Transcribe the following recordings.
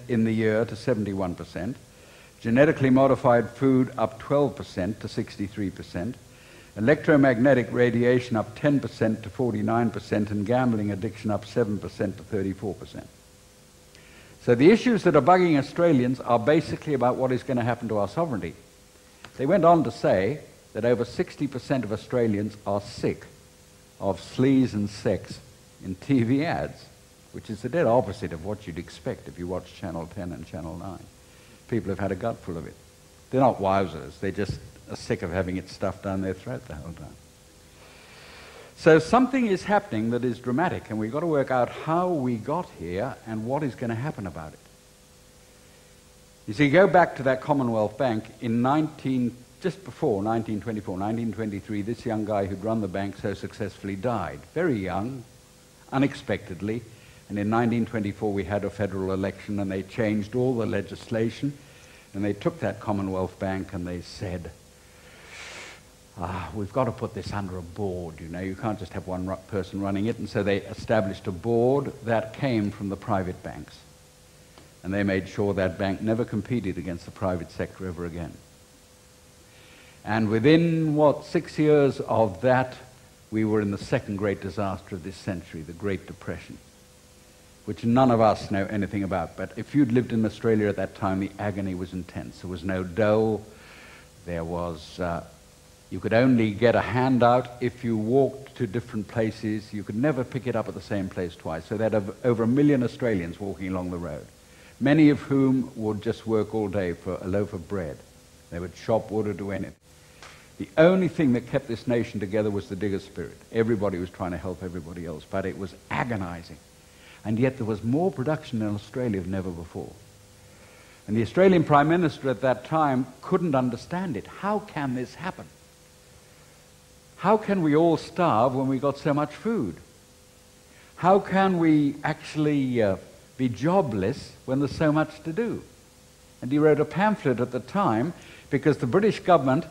in the year to 71%, genetically modified food up 12% to 63%, electromagnetic radiation up 10% to 49%, and gambling addiction up 7% to 34%. So the issues that are bugging Australians are basically about what is going to happen to our sovereignty. They went on to say that over 60% of Australians are sick of sleaze and sex in TV ads, which is the dead opposite of what you'd expect if you watch Channel 10 and Channel 9. People have had a gutful of it. They're not wowsers, they just are sick of having it stuffed down their throat the whole time. So something is happening that is dramatic, and we've got to work out how we got here and what is going to happen about it. You see, go back to that Commonwealth Bank in just before 1924, 1923, this young guy who'd run the bank so successfully died. Very young, unexpectedly, and in 1924 we had a federal election and they changed all the legislation, and they took that Commonwealth Bank and they said, we've got to put this under a board, you know, you can't just have one person running it. And so they established a board that came from the private banks. And they made sure that bank never competed against the private sector ever again. And within, 6 years of that, we were in the second great disaster of this century, the Great Depression, which none of us know anything about. But if you'd lived in Australia at that time, the agony was intense. There was no dole. There was... you could only get a handout if you walked to different places. You could never pick it up at the same place twice. So they had over 1 million Australians walking along the road, many of whom would just work all day for a loaf of bread. They would chop wood or do anything. The only thing that kept this nation together was the digger spirit. Everybody was trying to help everybody else, but it was agonizing. And yet there was more production in Australia than ever before. And the Australian Prime Minister at that time couldn't understand it. How can this happen? How can we all starve when we got so much food? How can we actually be jobless when there's so much to do? And he wrote a pamphlet at the time because the British government,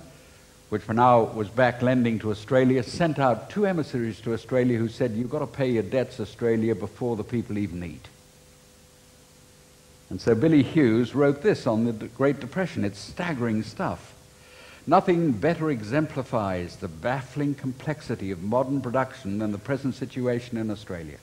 which for now was back lending to Australia, sent out 2 emissaries to Australia who said, you've got to pay your debts, Australia, before the people even eat. And so Billy Hughes wrote this on the Great Depression. It's staggering stuff. Nothing better exemplifies the baffling complexity of modern production than the present situation in Australia.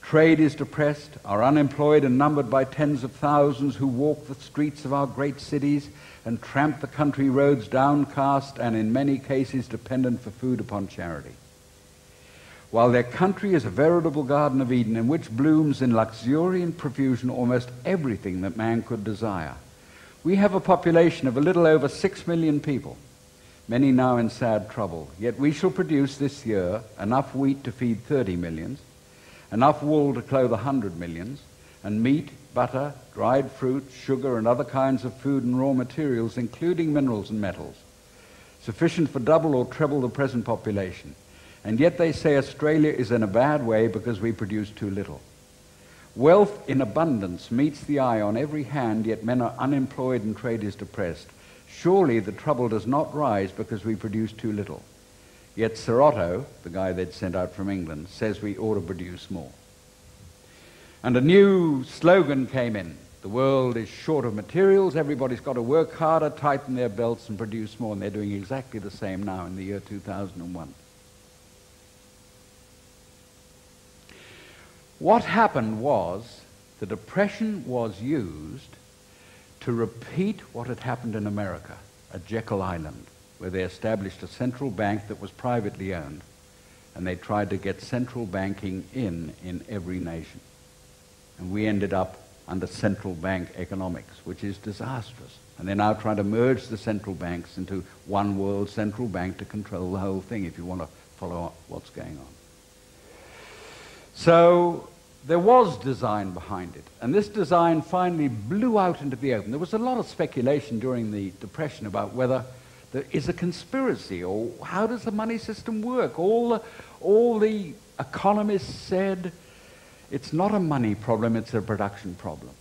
Trade is depressed, are unemployed and numbered by tens of thousands who walk the streets of our great cities and tramp the country roads downcast and in many cases dependent for food upon charity. While their country is a veritable Garden of Eden in which blooms in luxuriant profusion almost everything that man could desire, we have a population of a little over 6 million people, many now in sad trouble. Yet we shall produce this year enough wheat to feed 30 millions, enough wool to clothe 100 millions, and meat, butter, dried fruit, sugar, and other kinds of food and raw materials, including minerals and metals, sufficient for double or treble the present population. And yet they say Australia is in a bad way because we produce too little. Wealth in abundance meets the eye on every hand, yet men are unemployed and trade is depressed. Surely the trouble does not rise because we produce too little. Yet Sir Otto, the guy they'd sent out from England, says we ought to produce more. And a new slogan came in. The world is short of materials, everybody's got to work harder, tighten their belts and produce more, and they're doing exactly the same now in the year 2001. What happened was the Depression was used to repeat what had happened in America at Jekyll Island, where they established a central bank that was privately owned, and they tried to get central banking in every nation. And we ended up under central bank economics, which is disastrous. And they're now trying to merge the central banks into one world central bank to control the whole thing, if you want to follow what's going on. So there was design behind it, and this design finally blew out into the open. There was a lot of speculation during the Depression about whether there is a conspiracy or how does the money system work. All the economists said it's not a money problem, it's a production problem.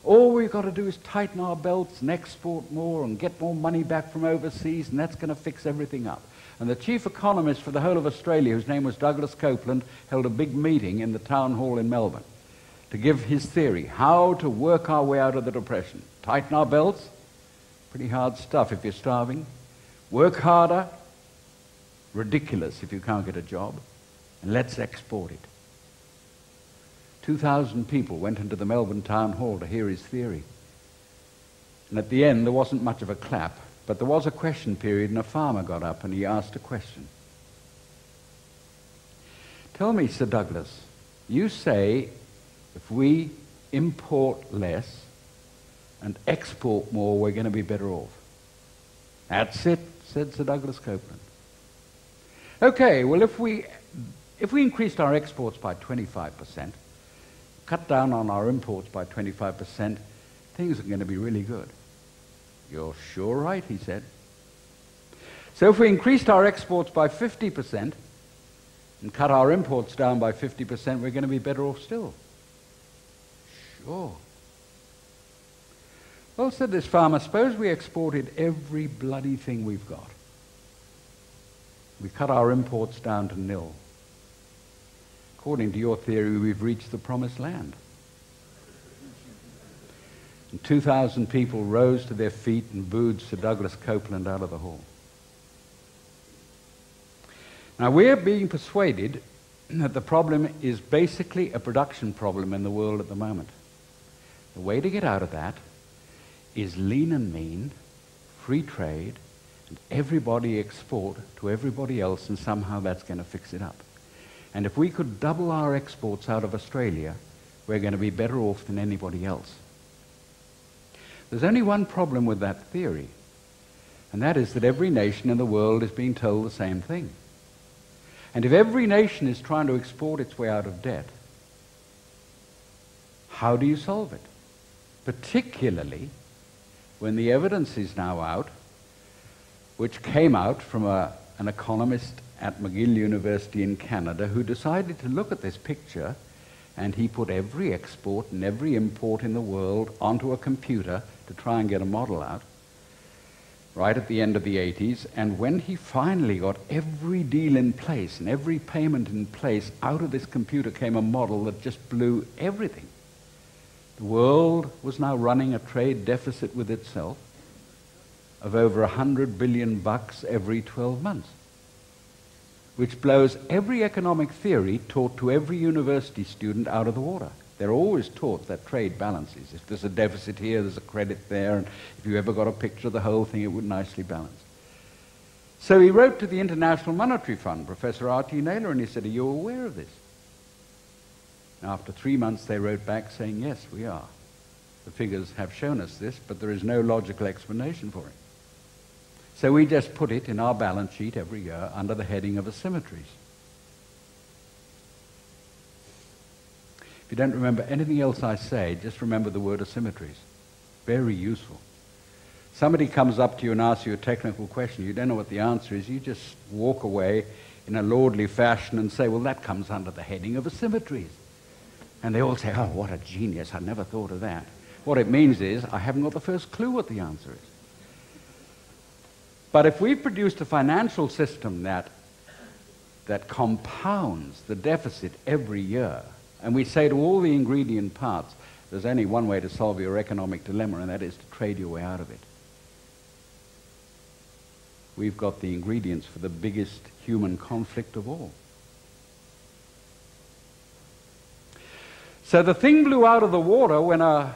All we've got to do is tighten our belts and export more and get more money back from overseas, and that's going to fix everything up. And the chief economist for the whole of Australia, whose name was Douglas Copeland, held a big meeting in the town hall in Melbourne to give his theory, how to work our way out of the Depression. Tighten our belts, pretty hard stuff if you're starving. Work harder, ridiculous if you can't get a job. And let's export it. 2,000 people went into the Melbourne Town Hall to hear his theory. And at the end, there wasn't much of a clap, but there was a question period, and a farmer got up and he asked a question. Tell me, Sir Douglas, you say if we import less and export more, we're going to be better off. That's it, said Sir Douglas Copeland. Okay, well, if we increased our exports by 25%, cut down on our imports by 25%, things are going to be really good. You're sure right, he said. So if we increased our exports by 50% and cut our imports down by 50%, we're going to be better off still. Sure. Well, said this farmer, suppose we exported every bloody thing we've got. We cut our imports down to nil. According to your theory, we've reached the promised land. And 2,000 people rose to their feet and booed Sir Douglas Copeland out of the hall. Now, we're being persuaded that the problem is basically a production problem in the world at the moment. The way to get out of that is lean and mean, free trade, and everybody export to everybody else, and somehow that's going to fix it up. And if we could double our exports out of Australia, we're going to be better off than anybody else. There's only one problem with that theory, and that is that every nation in the world is being told the same thing. And if every nation is trying to export its way out of debt, how do you solve it? Particularly when the evidence is now out, which came out from an economist at McGill University in Canada who decided to look at this picture, and he put every export and every import in the world onto a computer to try and get a model out, right at the end of the 80s. And when he finally got every deal in place and every payment in place, out of this computer came a model that just blew everything. The world was now running a trade deficit with itself of over $100 billion every 12 months, which blows every economic theory taught to every university student out of the water. They're always taught that trade balances. If there's a deficit here, there's a credit there, and if you ever got a picture of the whole thing, it would nicely balance. So he wrote to the International Monetary Fund, Professor R.T. Naylor, and he said, are you aware of this? And after 3 months, they wrote back saying, yes, we are. The figures have shown us this, but there is no logical explanation for it. So we just put it in our balance sheet every year under the heading of asymmetries. If you don't remember anything else I say, just remember the word asymmetries. Very useful. Somebody comes up to you and asks you a technical question, you don't know what the answer is, you just walk away in a lordly fashion and say, well, that comes under the heading of asymmetries. And they all say, oh, what a genius, I never thought of that. What it means is, I haven't got the first clue what the answer is. But if we've produced a financial system that compounds the deficit every year, and we say to all the ingredient parts, there's only one way to solve your economic dilemma, and that is to trade your way out of it. We've got the ingredients for the biggest human conflict of all. So the thing blew out of the water when a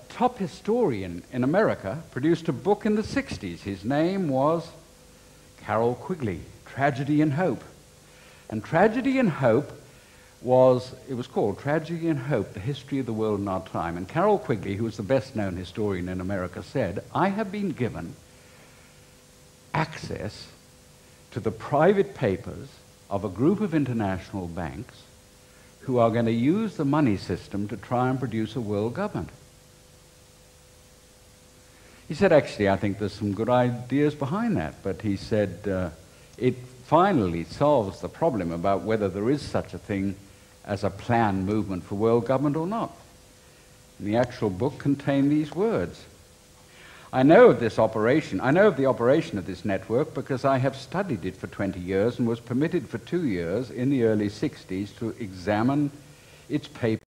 top historian in America produced a book in the 60s. His name was Carroll Quigley, Tragedy and Hope. And Tragedy and Hope was called Tragedy and Hope, the History of the World in Our Time. And Carroll Quigley, who was the best-known historian in America, said, I have been given access to the private papers of a group of international banks who are going to use the money system to try and produce a world government. He said, actually, I think there's some good ideas behind that, but he said it finally solves the problem about whether there is such a thing as a planned movement for world government or not. And the actual book contained these words. I know of this operation. I know of the operation of this network because I have studied it for 20 years and was permitted for 2 years in the early 60s to examine its papers